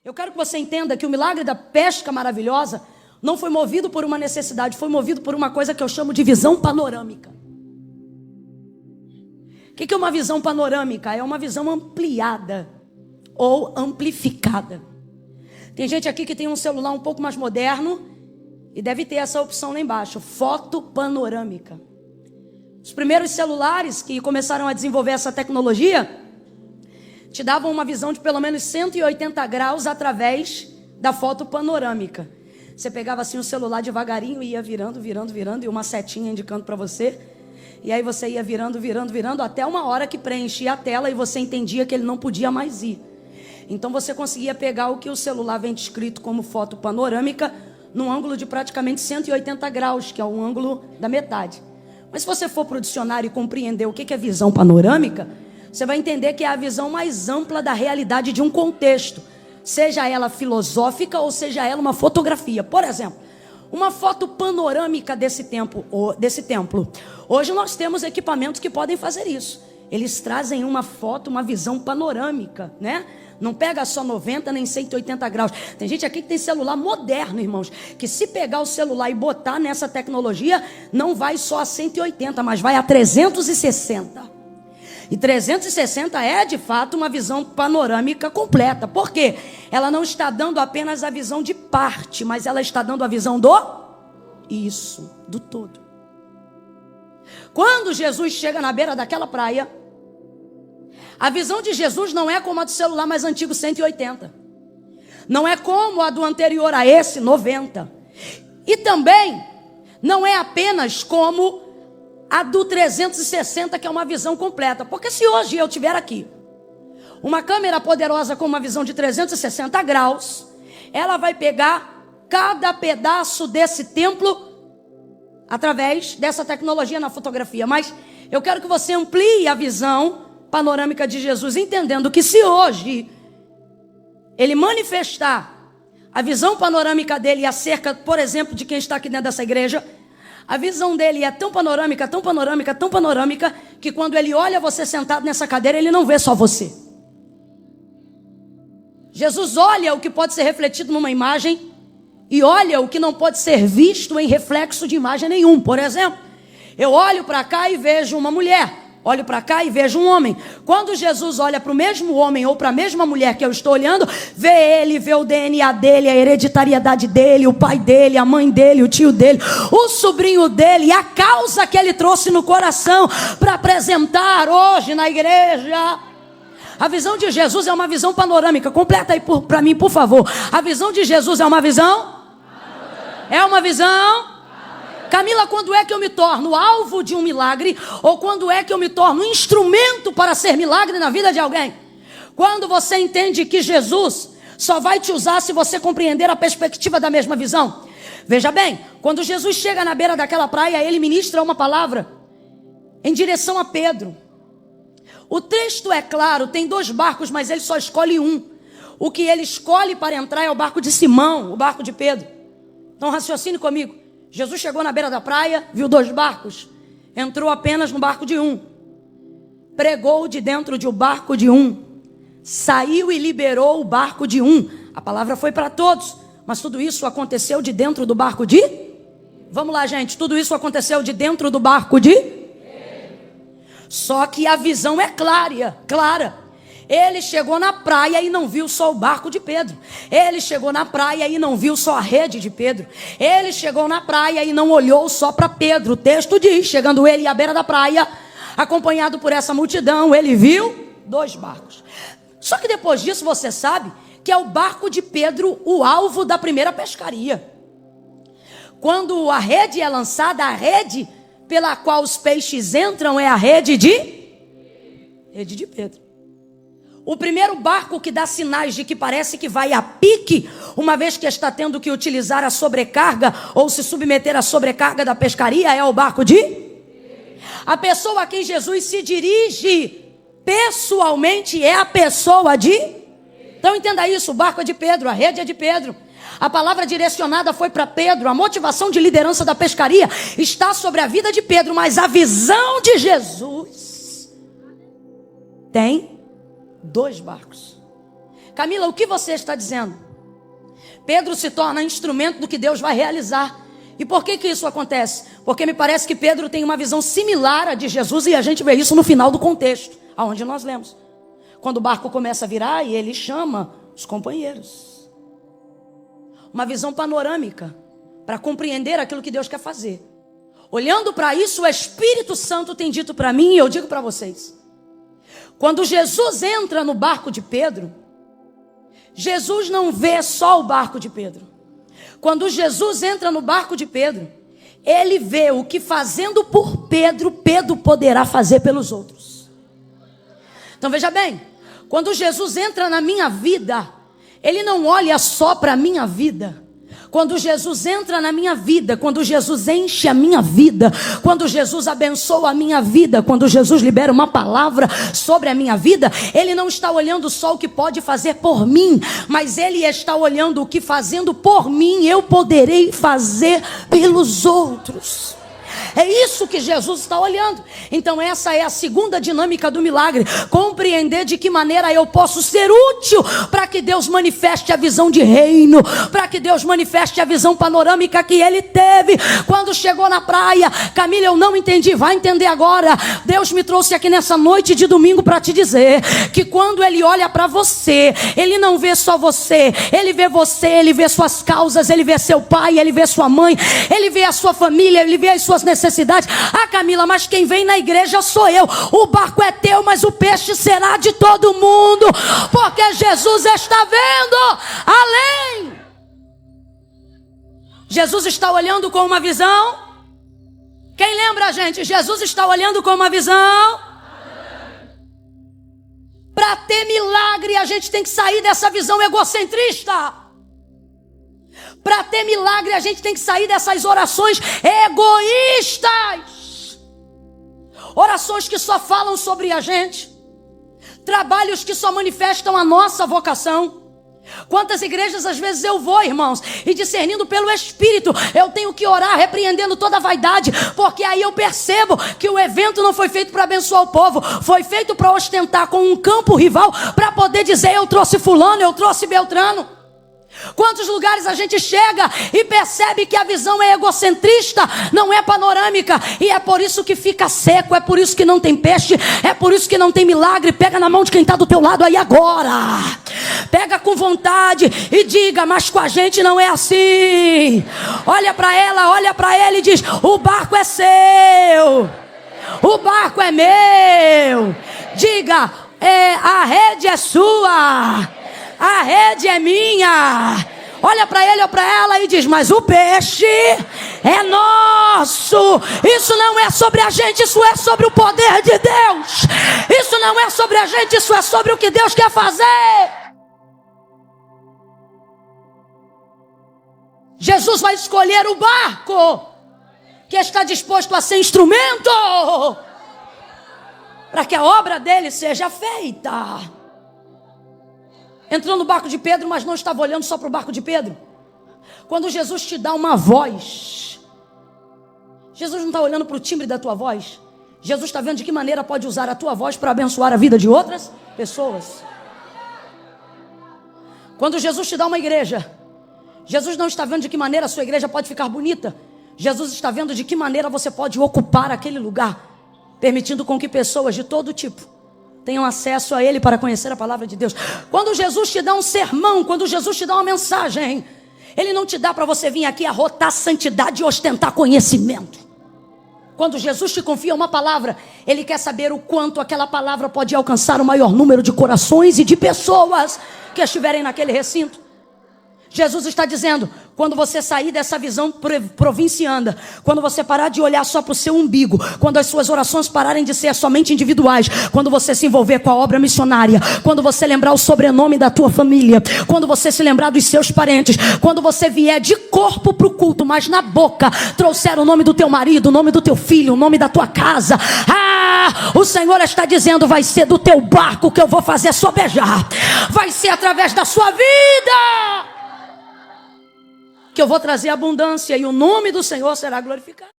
Eu quero que você entenda que o milagre da pesca maravilhosa não foi movido por uma necessidade, foi movido por uma coisa que eu chamo de visão panorâmica. O que é uma visão panorâmica? É uma visão ampliada ou amplificada. Tem gente aqui que tem um celular um pouco mais moderno e deve ter essa opção lá embaixo, foto panorâmica. Os primeiros celulares que começaram a desenvolver essa tecnologia te davam uma visão de pelo menos 180 graus através da foto panorâmica. Você pegava assim o celular devagarinho e ia virando, e uma setinha indicando para você. E aí você ia virando, até uma hora que preenchia a tela e você entendia que ele não podia mais ir. Então você conseguia pegar o que o celular vem descrito como foto panorâmica num ângulo de praticamente 180 graus, que é um ângulo da metade. Mas se você for para o dicionário e compreender o que é visão panorâmica, você vai entender que é a visão mais ampla da realidade de um contexto, seja ela filosófica ou seja ela uma fotografia. Por exemplo, uma foto panorâmica desse templo. Hoje nós temos equipamentos que podem fazer isso. Eles trazem uma foto, uma visão panorâmica, né? Não pega só 90 nem 180 graus. Tem gente aqui que tem celular moderno, irmãos, que se pegar o celular e botar nessa tecnologia, não vai só a 180, mas vai a 360. E 360 é, de fato, uma visão panorâmica completa. Por quê? Ela não está dando apenas a visão de parte, mas ela está dando a visão do todo. Quando Jesus chega na beira daquela praia, a visão de Jesus não é como a do celular mais antigo, 180. Não é como a do anterior a esse, 90. E também não é apenas como a do 360, que é uma visão completa. Porque se hoje eu tiver aqui uma câmera poderosa com uma visão de 360 graus, ela vai pegar cada pedaço desse templo através dessa tecnologia na fotografia. Mas eu quero que você amplie a visão panorâmica de Jesus, entendendo que se hoje ele manifestar a visão panorâmica dele acerca, por exemplo, de quem está aqui dentro dessa igreja, a visão dele é tão panorâmica, que quando ele olha você sentado nessa cadeira, ele não vê só você. Jesus olha o que pode ser refletido numa imagem e olha o que não pode ser visto em reflexo de imagem nenhum. Por exemplo, eu olho para cá e vejo uma mulher, olho para cá e vejo um homem. Quando Jesus olha para o mesmo homem ou para a mesma mulher que eu estou olhando, vê ele, vê o DNA dele, a hereditariedade dele, o pai dele, a mãe dele, o tio dele, o sobrinho dele, e a causa que ele trouxe no coração para apresentar hoje na igreja. A visão de Jesus é uma visão panorâmica. Completa aí para mim, por favor. A visão de Jesus é uma visão? É uma visão? Camila, quando é que eu me torno alvo de um milagre? Ou quando é que eu me torno um instrumento para ser milagre na vida de alguém? Quando você entende que Jesus só vai te usar se você compreender a perspectiva da mesma visão. Veja bem, quando Jesus chega na beira daquela praia, ele ministra uma palavra em direção a Pedro. O texto é claro, tem 2 barcos, mas ele só escolhe um. O que ele escolhe para entrar é o barco de Simão, o barco de Pedro. Então raciocine comigo. Jesus chegou na beira da praia, viu 2 barcos, entrou apenas no barco de um, pregou de dentro de um barco de um, saiu e liberou o barco de um. A palavra foi para todos, mas tudo isso aconteceu de dentro do barco de? Vamos lá, gente, tudo isso aconteceu de dentro do barco de? Só que a visão é clara. Ele chegou na praia e não viu só o barco de Pedro. Ele chegou na praia e não viu só a rede de Pedro. Ele chegou na praia e não olhou só para Pedro. O texto diz, chegando ele à beira da praia, acompanhado por essa multidão, ele viu 2 barcos. Só que depois disso você sabe que é o barco de Pedro o alvo da primeira pescaria. Quando a rede é lançada, a rede pela qual os peixes entram é a rede de Pedro. O primeiro barco que dá sinais de que parece que vai a pique, uma vez que está tendo que utilizar a sobrecarga ou se submeter à sobrecarga da pescaria, é o barco de? A pessoa a quem Jesus se dirige pessoalmente é a pessoa de? Então entenda isso, o barco é de Pedro, a rede é de Pedro. A palavra direcionada foi para Pedro, a motivação de liderança da pescaria está sobre a vida de Pedro, mas a visão de Jesus tem 2 barcos. Camila, o que você está dizendo? Pedro se torna instrumento do que Deus vai realizar. E por que isso acontece? Porque me parece que Pedro tem uma visão similar à de Jesus, e a gente vê isso no final do contexto, aonde nós lemos. Quando o barco começa a virar e ele chama os companheiros. Uma visão panorâmica para compreender aquilo que Deus quer fazer. Olhando para isso, o Espírito Santo tem dito para mim, e eu digo para vocês. Quando Jesus entra no barco de Pedro, Jesus não vê só o barco de Pedro. Quando Jesus entra no barco de Pedro, ele vê o que fazendo por Pedro, Pedro poderá fazer pelos outros. Então veja bem, quando Jesus entra na minha vida, ele não olha só para a minha vida. Quando Jesus entra na minha vida, quando Jesus enche a minha vida, quando Jesus abençoa a minha vida, quando Jesus libera uma palavra sobre a minha vida, ele não está olhando só o que pode fazer por mim, mas ele está olhando o que fazendo por mim eu poderei fazer pelos outros. É isso que Jesus está olhando. Então essa é a segunda dinâmica do milagre. Compreender de que maneira eu posso ser útil para que Deus manifeste a visão de reino, para que Deus manifeste a visão panorâmica que ele teve quando chegou na praia. Camila, eu não entendi, vai entender agora. Deus me trouxe aqui nessa noite de domingo para te dizer que quando ele olha para você, ele não vê só você, ele vê suas causas, ele vê seu pai, ele vê sua mãe, ele vê a sua família, ele vê as suas necessidades. Ah, Camila, mas quem vem na igreja sou eu. O barco é teu, mas o peixe será de todo mundo, porque Jesus está vendo além. Jesus está olhando com uma visão. Quem lembra, gente? Jesus está olhando com uma visão. Para ter milagre, a gente tem que sair dessa visão egocentrista. Para ter milagre, a gente tem que sair dessas orações egoístas. Orações que só falam sobre a gente. Trabalhos que só manifestam a nossa vocação. Quantas igrejas às vezes eu vou, irmãos, e discernindo pelo Espírito, eu tenho que orar repreendendo toda a vaidade, porque aí eu percebo que o evento não foi feito para abençoar o povo, foi feito para ostentar com um campo rival, para poder dizer eu trouxe fulano, eu trouxe Beltrano. Quantos lugares a gente chega e percebe que a visão é egocentrista, não é panorâmica, e é por isso que fica seco, é por isso que não tem peixe, é por isso que não tem milagre. Pega na mão de quem está do teu lado aí agora, pega com vontade e diga, mas com a gente não é assim. Olha para ela, olha para ele e diz, o barco é seu, o barco é meu. Diga, a rede é sua, a rede é minha. Olha para ele ou para ela e diz, mas o peixe é nosso. Isso não é sobre a gente, isso é sobre o poder de Deus. Isso não é sobre a gente, isso é sobre o que Deus quer fazer. Jesus vai escolher o barco que está disposto a ser instrumento para que a obra dele seja feita. Entrou no barco de Pedro, mas não estava olhando só para o barco de Pedro. Quando Jesus te dá uma voz, Jesus não está olhando para o timbre da tua voz. Jesus está vendo de que maneira pode usar a tua voz para abençoar a vida de outras pessoas. Quando Jesus te dá uma igreja, Jesus não está vendo de que maneira a sua igreja pode ficar bonita. Jesus está vendo de que maneira você pode ocupar aquele lugar, permitindo com que pessoas de todo tipo tenham acesso a ele para conhecer a palavra de Deus. Quando Jesus te dá um sermão, quando Jesus te dá uma mensagem, ele não te dá para você vir aqui arrotar santidade e ostentar conhecimento. Quando Jesus te confia uma palavra, ele quer saber o quanto aquela palavra pode alcançar o maior número de corações e de pessoas que estiverem naquele recinto. Jesus está dizendo, quando você sair dessa visão provinciana, quando você parar de olhar só para o seu umbigo, quando as suas orações pararem de ser somente individuais, quando você se envolver com a obra missionária, quando você lembrar o sobrenome da tua família, quando você se lembrar dos seus parentes, quando você vier de corpo para o culto, mas na boca trouxer o nome do teu marido, o nome do teu filho, o nome da tua casa, o Senhor está dizendo, vai ser do teu barco que eu vou fazer sobejar, vai ser através da sua vida que eu vou trazer abundância e o nome do Senhor será glorificado.